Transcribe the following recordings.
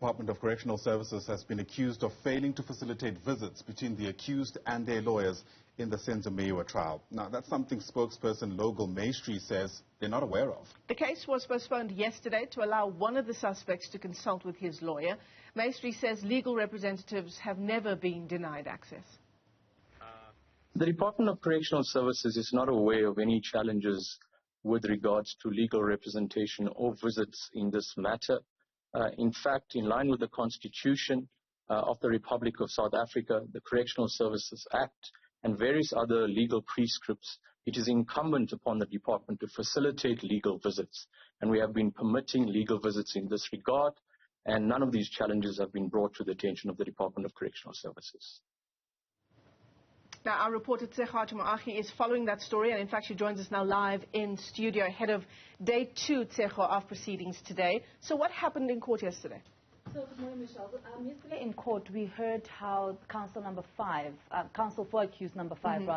Department of Correctional Services has been accused of failing to facilitate visits between the accused and their lawyers in the Senzo Meyiwa trial. Now, that's something spokesperson Logan Maistry says they're not aware of. The case was postponed yesterday to allow one of the suspects to consult with his lawyer. Maistry says legal representatives have never been denied access. The Department of Correctional Services is not aware of any challenges with regards to legal representation or visits in this matter. In fact, in line with the Constitution of the Republic of South Africa, the Correctional Services Act, and various other legal prescripts, it is incumbent upon the department to facilitate legal visits. And we have been permitting legal visits in this regard, and none of these challenges have been brought to the attention of the Department of Correctional Services. Now, our reporter Tshegohaco Moagi is following that story, and in fact she joins us now live in studio ahead of day 2, Tshegohaco, of proceedings today. So what happened in court yesterday? So, good morning, Michelle. Yesterday in court, we heard how counsel for accused number 5,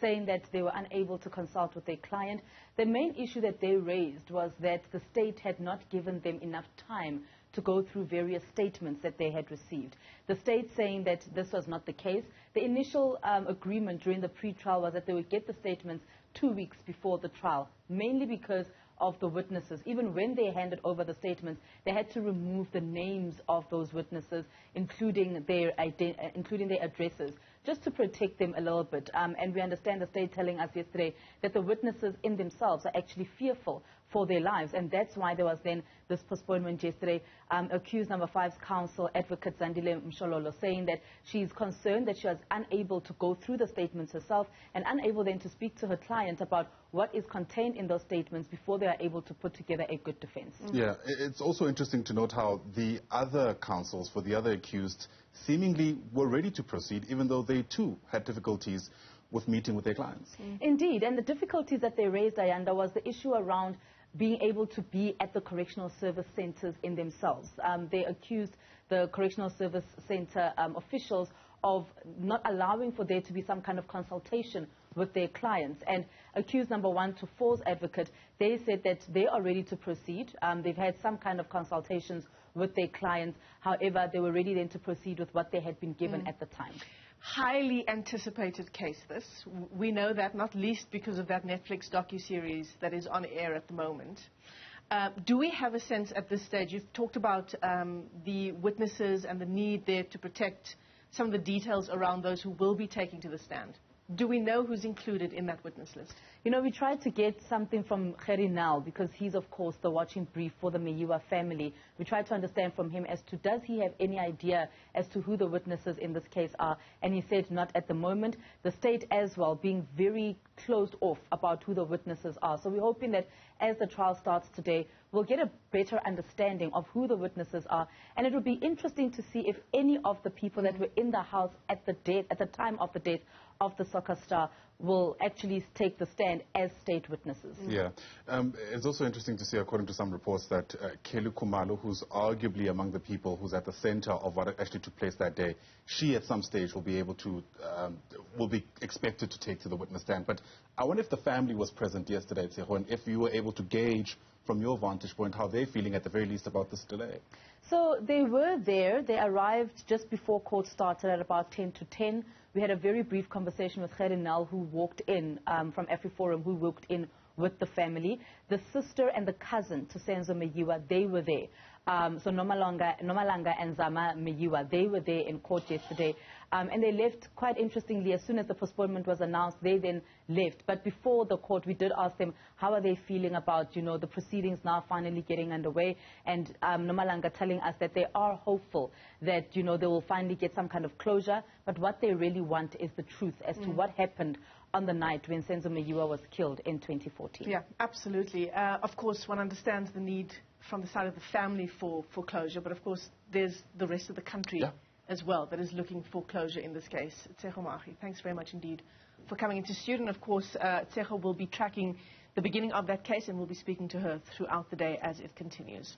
saying that they were unable to consult with their client. The main issue that they raised was that the state had not given them enough time to go through various statements that they had received. The state saying that this was not the case. The initial agreement during the pre-trial was that they would get the statements 2 weeks before the trial, mainly because of the witnesses. Even when they handed over the statements, they had to remove the names of those witnesses, including their addresses, just to protect them a little bit. And we understand the state telling us yesterday that the witnesses in themselves are actually fearful for their lives, and that's why there was then this postponement yesterday. Accused number 5's counsel, Advocate Zandile Mshololo, saying that she's concerned that she was unable to go through the statements herself and unable then to speak to her client about what is contained in those statements before they are able to put together a good defense. Yeah, it's also interesting to note how the other counsels for the other accused seemingly were ready to proceed, even though they too had difficulties with meeting with their clients. Indeed, and the difficulties that they raised, Ayanda, was the issue around being able to be at the correctional service centers in themselves. They accused the correctional service center officials of not allowing for there to be some kind of consultation with their clients. And accused number 1 to 4's advocate, they said that they are ready to proceed. They've had some kind of consultations with their clients. However, they were ready then to proceed with what they had been given at the time. Highly anticipated case, this. We know that, not least because of that Netflix docuseries that is on air at the moment. Do we have a sense at this stage? You've talked about the witnesses and the need there to protect some of the details around those who will be taking to the stand. Do we know who's included in that witness list? You know, we tried to get something from Now, because he's, of course, the watching brief for the Meyiwa family. We tried to understand from him as to, does he have any idea as to who the witnesses in this case are? And he said not at the moment. The state as well being very closed off about who the witnesses are. So we're hoping that as the trial starts today, we'll get a better understanding of who the witnesses are. And it will be interesting to see if any of the people that were in the house at the time of the death of the soccer star will actually take the stand as state witnesses. Yeah. It's also interesting to see, according to some reports, that Kelly Kumalo, who's arguably among the people who's at the center of what actually took place that day, she at some stage will be able to, will be expected to take to the witness stand. But I wonder if the family was present yesterday, Tshegohaco, and if you were able to gauge from your vantage point how they're feeling at the very least about this delay. So they were there. They arrived just before court started at about 10 to 10. We had a very brief conversation with Nel, who walked in from AfriForum, who walked in with the family. The sister and the cousin to Senzo Meyiwa, they were there. So Nomalanga and Zama Meyiwa, they were there in court yesterday. And they left, quite interestingly, as soon as the postponement was announced, they then left. But before the court, we did ask them, how are they feeling about, you know, the proceedings now finally getting underway? And Nomalanga telling us that they are hopeful that, you know, they will finally get some kind of closure. But what they really want is the truth as to what happened on the night when Senzo Meyiwa was killed in 2014. Yeah, absolutely. Of course, one understands the need from the side of the family for closure, but of course, there's the rest of the country as well that is looking for closure in this case. Tshegohaco Moagi, thanks very much indeed for coming into studio. And of course, Tshegohaco will be tracking the beginning of that case, and we'll be speaking to her throughout the day as it continues.